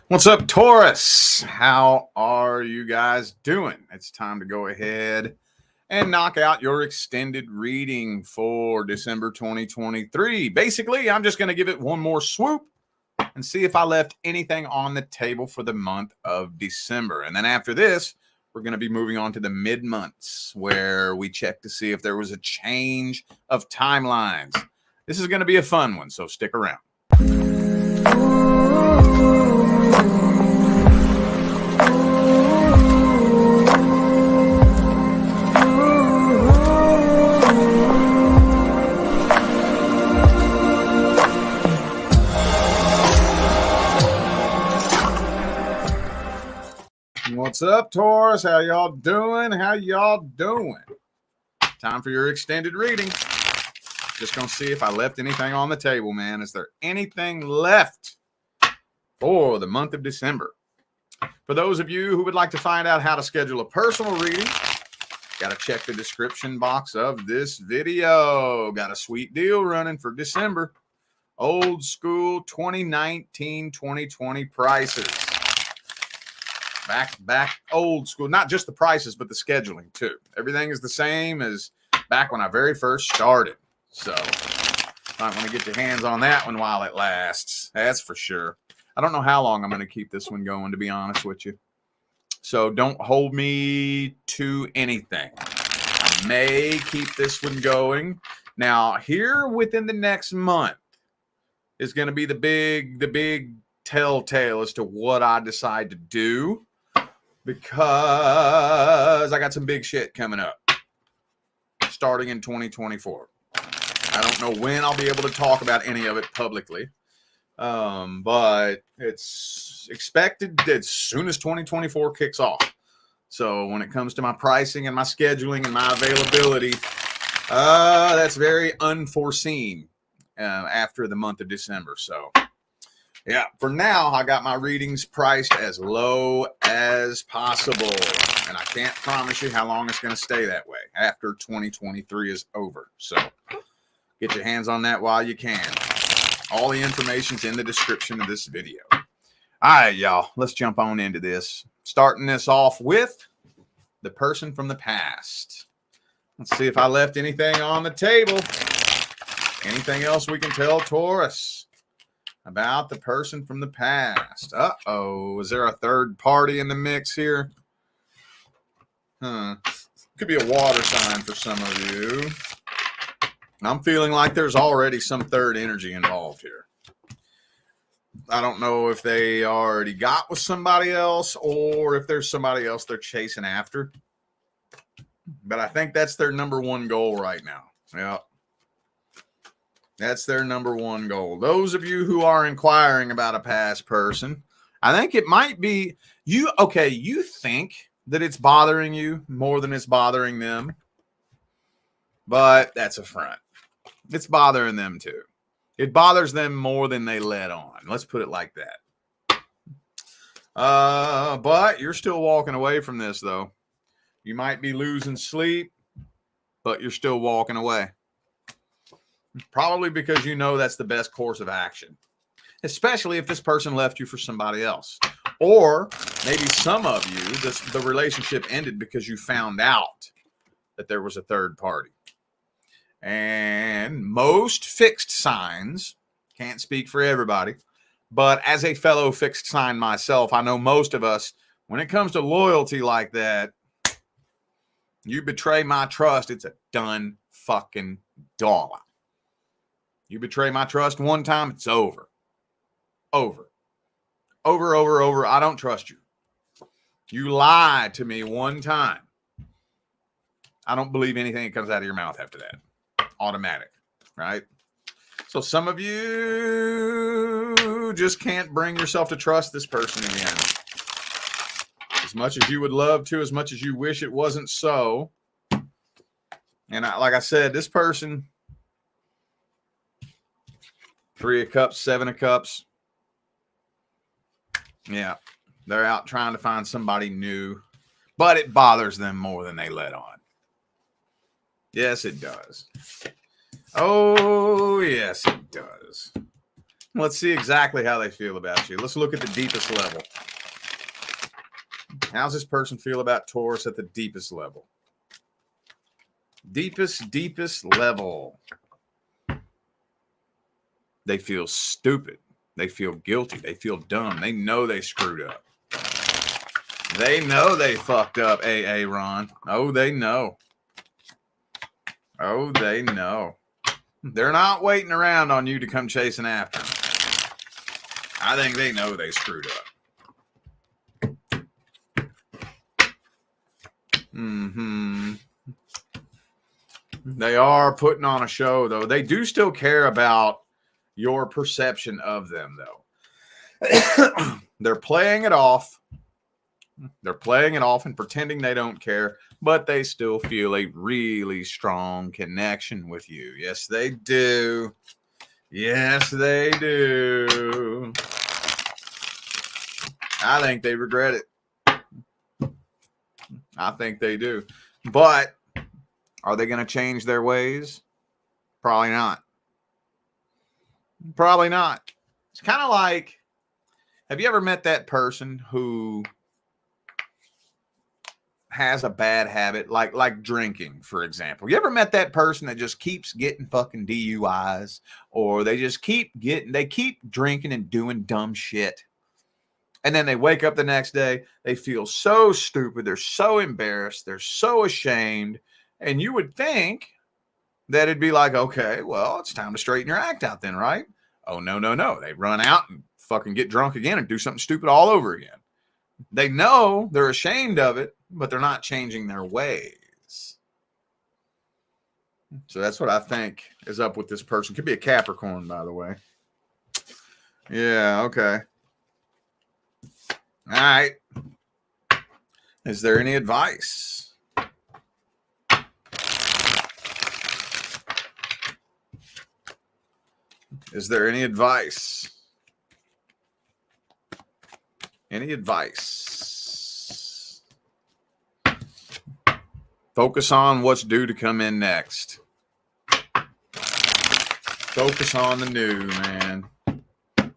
What's up, Taurus? How are you guys doing? It's time to go ahead and knock out your extended reading for December 2023. Basically, I'm just going to give it one more swoop and see if I left anything on the table for the month of December. And then after this, we're going to be moving on to the mid-months where we check to see if there was a change of timelines. This is going to be a fun one, so stick around. What's up, Taurus? How y'all doing? Time for your extended reading. Just gonna see if I left anything on the table, man. Is there anything left for the month of December? For those of you who would like to find out how to schedule a personal reading, got to check the description box of this video. Got a sweet deal running for December. Old school 2019-2020 prices. Back old school, not just the prices, but the scheduling too. Everything is the same as back when I very first started. So might want to get your hands on that one while it lasts. That's for sure. I don't know how long I'm going to keep this one going, to be honest with you. So don't hold me to anything. I may keep this one going. Now, here within the next month is going to be the big telltale as to what I decide to do, because I got some big shit coming up starting in 2024. I don't know when I'll be able to talk about any of it publicly, but it's expected as soon as 2024 kicks off. So when it comes to my pricing and my scheduling and my availability, that's very unforeseen after the month of December. So yeah, for now, I got my readings priced as low as possible. And I can't promise you how long it's going to stay that way after 2023 is over. So get your hands on that while you can. All the information's in the description of this video. All right, y'all, let's jump on into this. Starting this off with the person from the past. Let's see if I left anything on the table. Anything else we can tell Taurus about the person from the past? Uh-oh, is there a third party in the mix here? Could be a water sign for some of you. I'm feeling like there's already some third energy involved here. I don't know if they already got with somebody else or if there's somebody else they're chasing after. But I think that's their number one goal right now. Yeah. That's their number one goal. Those of you who are inquiring about a past person, I think it might be you. Okay, you think that it's bothering you more than it's bothering them, but that's a front. It's bothering them too. It bothers them more than they let on. Let's put it like that. But you're still walking away from this, though. You might be losing sleep, but you're still walking away. Probably because you know that's the best course of action, especially if this person left you for somebody else. Or maybe some of you, the relationship ended because you found out that there was a third party. And most fixed signs, can't speak for everybody, but as a fellow fixed sign myself, I know most of us, when it comes to loyalty like that, you betray my trust, it's a done fucking dollar. You betray my trust one time, it's over. Over. I don't trust you. You lied to me one time. I don't believe anything that comes out of your mouth after that. Automatic, right? So some of you just can't bring yourself to trust this person again. As much as you would love to, as much as you wish it wasn't so. And like I said, this person, 3 of Cups, 7 of Cups. Yeah, they're out trying to find somebody new, but it bothers them more than they let on. Yes, it does. Oh, yes, it does. Let's see exactly how they feel about you. Let's look at the deepest level. How's this person feel about Taurus at the deepest level? Deepest level. They feel stupid. They feel guilty. They feel dumb. They know they screwed up. They know they fucked up, AA Ron. Oh, they know. Oh, they know. They're not waiting around on you to come chasing after them. I think they know they screwed up. They are putting on a show, though. They do still care about your perception of them, though. They're playing it off. They're playing it off and pretending they don't care, but they still feel a really strong connection with you. Yes, they do. Yes, they do. I think they regret it. I think they do. But are they going to change their ways? Probably not. Probably not. It's kind of like, have you ever met that person who has a bad habit, like drinking, for example? You ever met that person that just keeps getting fucking DUIs, or they just keep drinking and doing dumb shit, and then they wake up the next day, they feel so stupid, they're so embarrassed, they're so ashamed, and you would think that it'd be like, okay, well, it's time to straighten your act out then, right? Oh, no. They run out and fucking get drunk again and do something stupid all over again. They know they're ashamed of it, but they're not changing their ways. So that's what I think is up with this person. Could be a Capricorn, by the way. Yeah, okay. All right. Is there any advice? Is there any advice? Any advice? Focus on what's due to come in next. Focus on the new, man.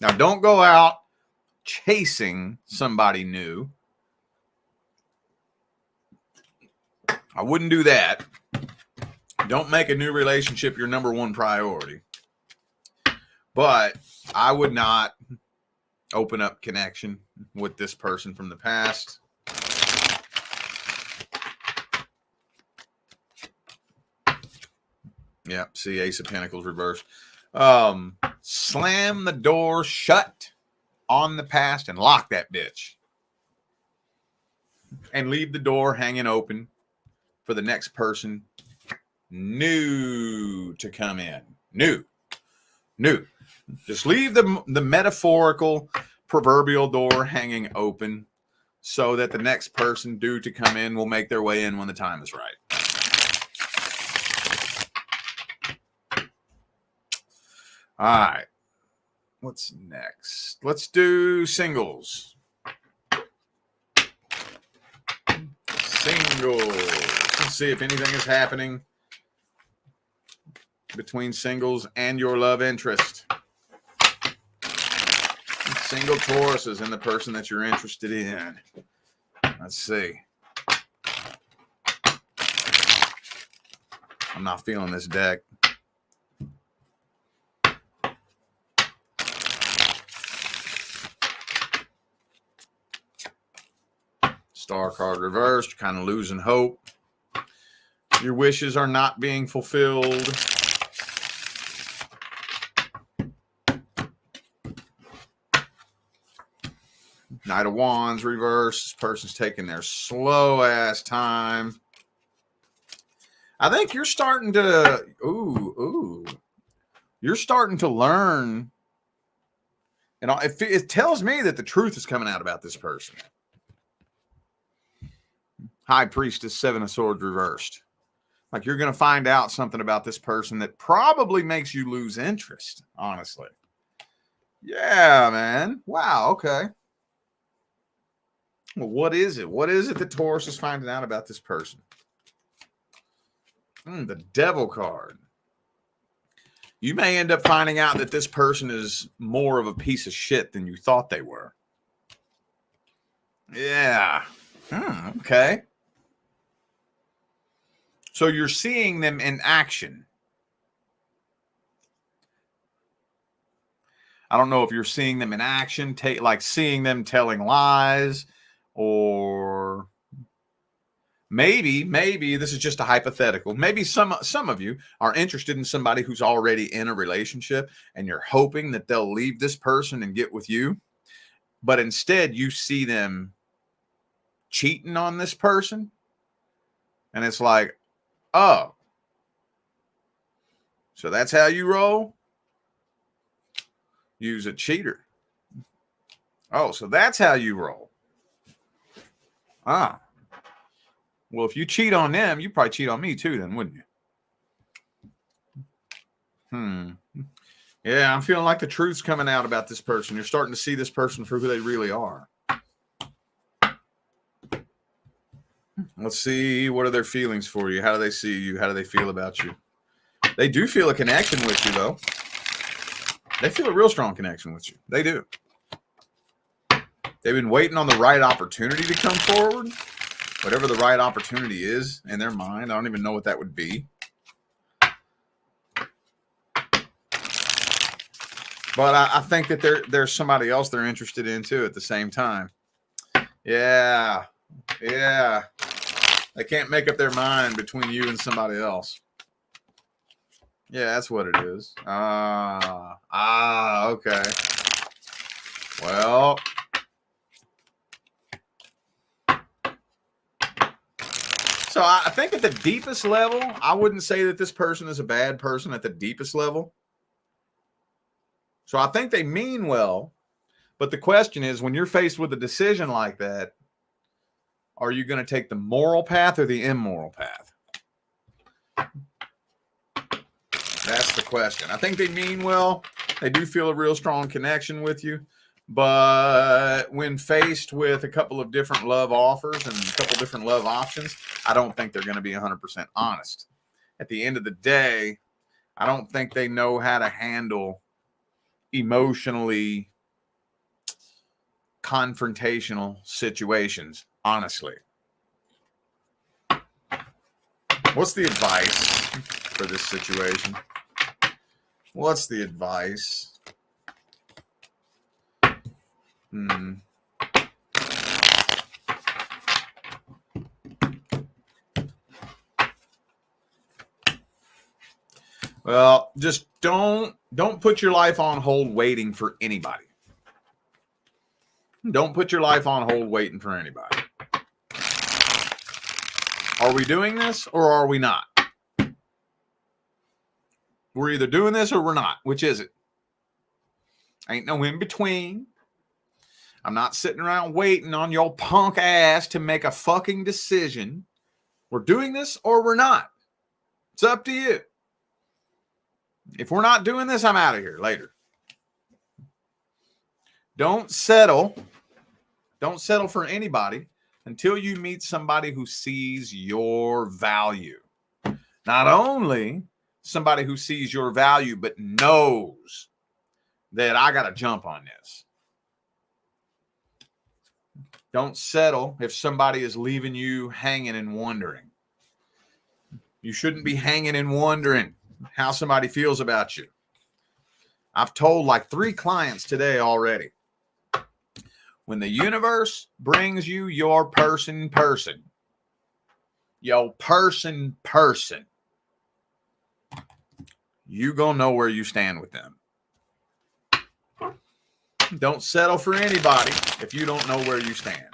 Now, don't go out chasing somebody new. I wouldn't do that. Don't make a new relationship your number one priority. But I would not open up connection with this person from the past. Yeah, see, Ace of Pentacles reversed. Slam the door shut on the past and lock that bitch. And leave the door hanging open for the next person new to come in. New. Just leave the metaphorical proverbial door hanging open so that the next person due to come in will make their way in when the time is right. All right. What's next? Let's do singles. Singles. Let's see if anything is happening between singles and your love interest. Single Tauruses and the person that you're interested in. Let's see. I'm not feeling this deck. Star card reversed, kind of losing hope. Your wishes are not being fulfilled. Knight of Wands reversed. This person's taking their slow ass time. I think you're starting to, you're starting to learn. And it tells me that the truth is coming out about this person. High Priestess, Seven of Swords reversed. Like you're going to find out something about this person that probably makes you lose interest, honestly. Yeah, man. Wow, okay. Well, what is it? What is it that Taurus is finding out about this person? The Devil card. You may end up finding out that this person is more of a piece of shit than you thought they were. Yeah. Okay. So you're seeing them in action. I don't know if you're seeing them in action, like seeing them telling lies, or maybe this is just a hypothetical. Maybe some of you are interested in somebody who's already in a relationship, and you're hoping that they'll leave this person and get with you. But instead, you see them cheating on this person. And it's like, oh, so that's how you roll? Use a cheater. Oh, so that's how you roll. Ah. Well, if you cheat on them, you probably cheat on me too then, wouldn't you? Yeah, I'm feeling like the truth's coming out about this person. You're starting to see this person for who they really are. Let's see, what are their feelings for you? How do they see you? How do they feel about you? They do feel a connection with you, though. They feel a real strong connection with you. They do. They've been waiting on the right opportunity to come forward. Whatever the right opportunity is in their mind. I don't even know what that would be. But I think that there's somebody else they're interested in, too, at the same time. Yeah. Yeah. They can't make up their mind between you and somebody else. Yeah, that's what it is. Okay. Well, so I think at the deepest level, I wouldn't say that this person is a bad person at the deepest level. So I think they mean well, but the question is, when you're faced with a decision like that, are you going to take the moral path or the immoral path? That's the question. I think they mean well. They do feel a real strong connection with you. But when faced with a couple of different love offers and a couple different love options, I don't think they're going to be 100% honest. At the end of the day, I don't think they know how to handle emotionally confrontational situations, honestly. What's the advice for this situation? What's the advice? Well, just don't put your life on hold waiting for anybody. Don't put your life on hold waiting for anybody. Are we doing this or are we not? We're either doing this or we're not. Which is it? Ain't no in between. I'm not sitting around waiting on your punk ass to make a fucking decision. We're doing this or we're not. It's up to you. If we're not doing this, I'm out of here later. Don't settle. Don't settle for anybody until you meet somebody who sees your value. Not only somebody who sees your value, but knows that I got to jump on this. Don't settle if somebody is leaving you hanging and wondering. You shouldn't be hanging and wondering how somebody feels about you. I've told like 3 clients today already. When the universe brings you your person, you gonna know where you stand with them. Don't settle for anybody if you don't know where you stand.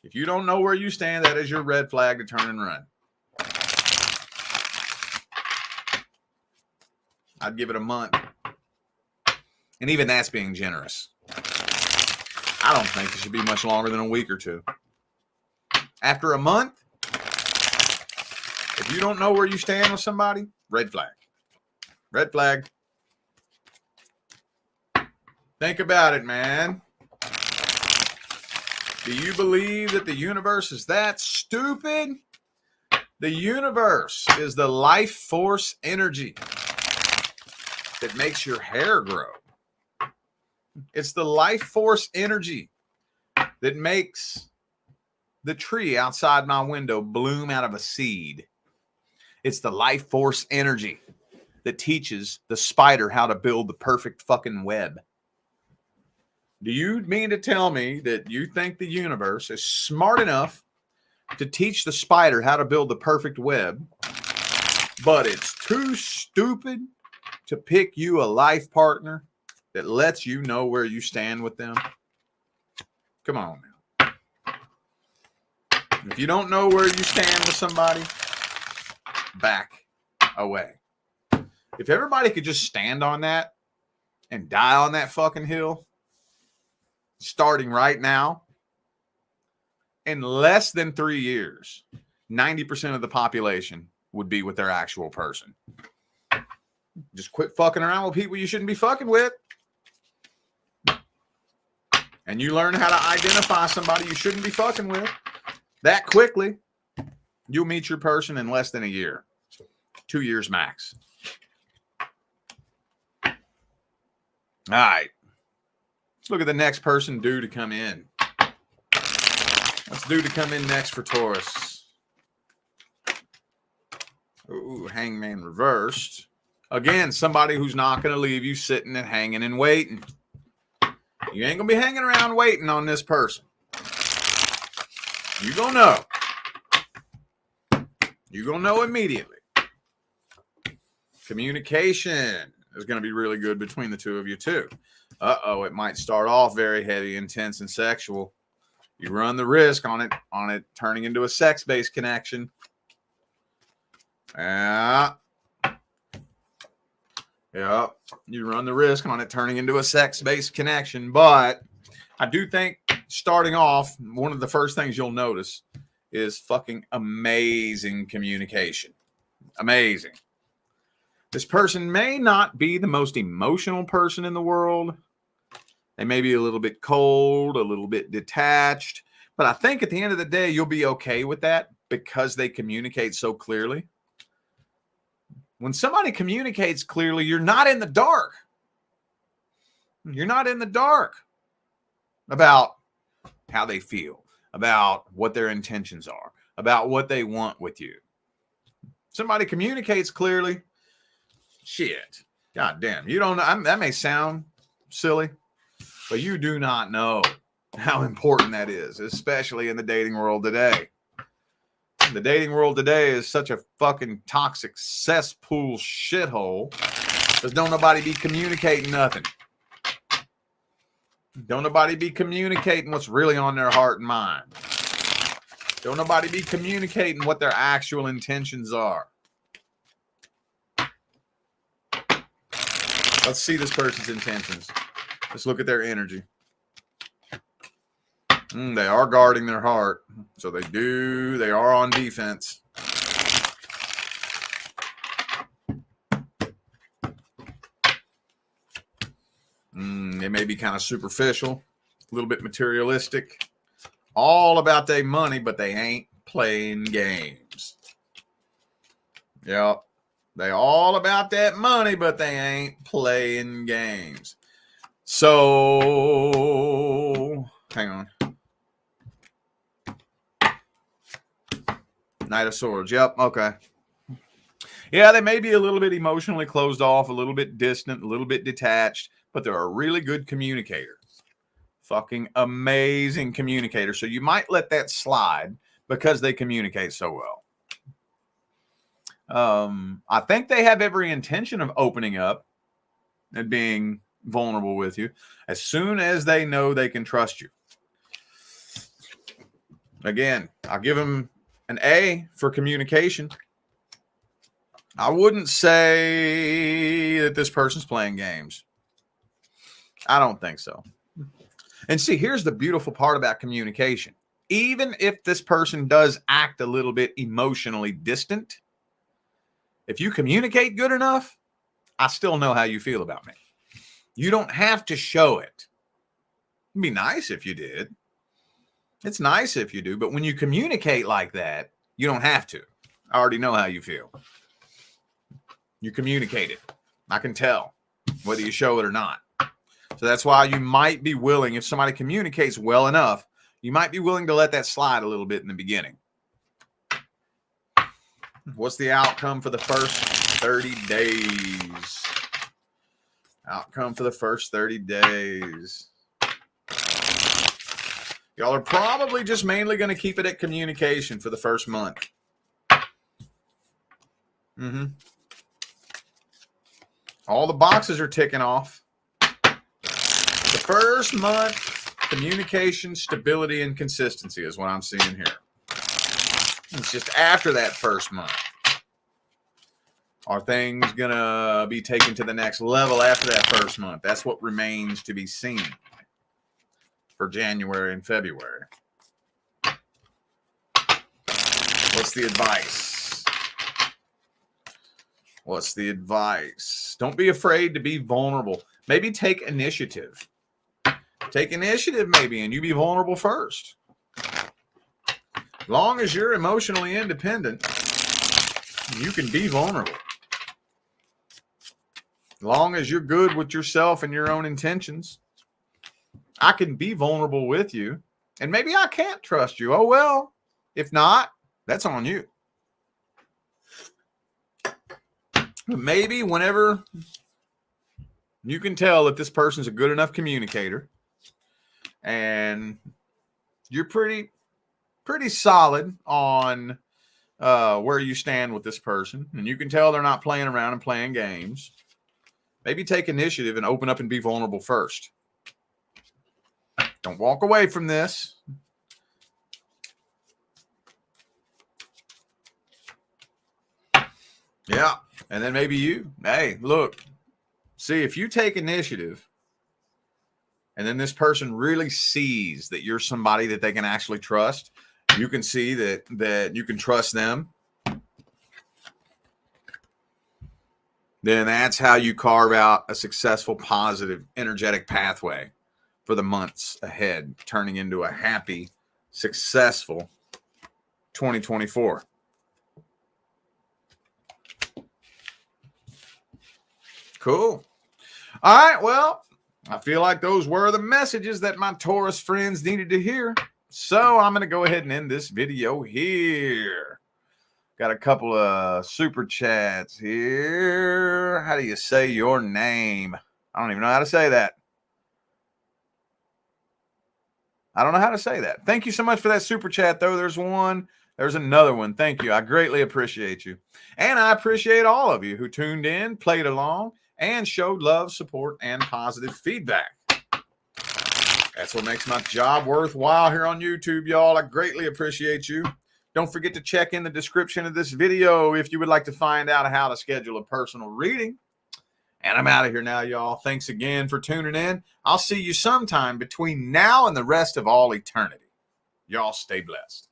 If you don't know where you stand, that is your red flag to turn and run. I'd give it a month. And even that's being generous. I don't think it should be much longer than a week or 2. After a month, if you don't know where you stand with somebody, red flag. Red flag. Think about it, man. Do you believe that the universe is that stupid? The universe is the life force energy. that makes your hair grow. It's the life force energy that makes the tree outside my window bloom out of a seed. It's the life force energy that teaches the spider how to build the perfect fucking web. Do you mean to tell me that you think the universe is smart enough to teach the spider how to build the perfect web, but it's too stupid to pick you a life partner that lets you know where you stand with them? Come on now. If you don't know where you stand with somebody, back away. If everybody could just stand on that and die on that fucking hill, starting right now, in less than 3 years, 90% of the population would be with their actual person. Just quit fucking around with people you shouldn't be fucking with. And you learn how to identify somebody you shouldn't be fucking with that quickly, you'll meet your person in less than a year. 2 years max. All right. Let's look at the next person due to come in. What's due to come in next for Taurus? Ooh, Hangman reversed. Again, somebody who's not going to leave you sitting and hanging and waiting. You ain't going to be hanging around waiting on this person. You're going to know. You're going to know immediately. Communication is going to be really good between the two of you, too. Uh-oh, it might start off very heavy, intense, and sexual. You run the risk on it turning into a sex-based connection. Yeah. You run the risk on it turning into a sex-based connection. But I do think starting off, one of the first things you'll notice is fucking amazing communication. Amazing. This person may not be the most emotional person in the world. They may be a little bit cold, a little bit detached. But I think at the end of the day, you'll be okay with that because they communicate so clearly. When somebody communicates clearly, you're not in the dark. You're not in the dark about how they feel, about what their intentions are, about what they want with you. Somebody communicates clearly. Shit. God damn. You don't know. That may sound silly, but you do not know how important that is, especially in the dating world today. The dating world today is such a fucking toxic cesspool shithole. Because don't nobody be communicating nothing. Don't nobody be communicating what's really on their heart and mind. Don't nobody be communicating what their actual intentions are. Let's see this person's intentions. Let's look at their energy. They are guarding their heart. So they are on defense. They may be kind of superficial, a little bit materialistic, all about their money, but they ain't playing games. Yep. They all about that money, but they ain't playing games. So, hang on. Knight of Swords. Yep. Okay. Yeah, they may be a little bit emotionally closed off, a little bit distant, a little bit detached, but they're a really good communicator. Fucking amazing communicator. So you might let that slide because they communicate so well. I think they have every intention of opening up and being vulnerable with you as soon as they know they can trust you. Again, I'll give them an A for communication. I wouldn't say that this person's playing games. I don't think so. And see, here's the beautiful part about communication. Even if this person does act a little bit emotionally distant, if you communicate good enough, I still know how you feel about me. You don't have to show it. It'd be nice if you did. It's nice if you do, but when you communicate like that, you don't have to. I already know how you feel. You communicate it. I can tell. whether you show it or not. So that's why you might be willing, if somebody communicates well enough, you might be willing to let that slide a little bit in the beginning. What's the outcome for the first 30 days? Outcome for the first 30 days. Y'all are probably just mainly going to keep it at communication for the first month. All the boxes are ticking off. The first month, communication, stability, and consistency is what I'm seeing here. It's just after that first month. Are things going to be taken to the next level after that first month? That's what remains to be seen for January and February. What's the advice? What's the advice? Don't be afraid to be vulnerable. Maybe take initiative. Take initiative maybe, and you be vulnerable first. As long as you're emotionally independent, you can be vulnerable. As long as you're good with yourself and your own intentions, I can be vulnerable with you. And maybe I can't trust you. Oh, well, if not, that's on you. But maybe whenever you can tell that this person's a good enough communicator and you're pretty solid on where you stand with this person, and you can tell they're not playing around and playing games, maybe take initiative and open up and be vulnerable first. Don't walk away from this. Yeah. And then maybe you, hey, look, see, if you take initiative and then this person really sees that you're somebody that they can actually trust, you can see that you can trust them, then that's how you carve out a successful, positive, energetic pathway for the months ahead, turning into a happy, successful 2024. Cool. All right, well, I feel like those were the messages that my Taurus friends needed to hear. So I'm going to go ahead and end this video here. Got a couple of super chats here. How do you say your name? I don't even know how to say that. I don't know how to say that. Thank you so much for that super chat, though. There's one. There's another one. Thank you. I greatly appreciate you. And I appreciate all of you who tuned in, played along, and showed love, support, and positive feedback. That's what makes my job worthwhile here on YouTube, y'all. I greatly appreciate you. Don't forget to check in the description of this video if you would like to find out how to schedule a personal reading. And I'm out of here now, y'all. Thanks again for tuning in. I'll see you sometime between now and the rest of all eternity. Y'all stay blessed.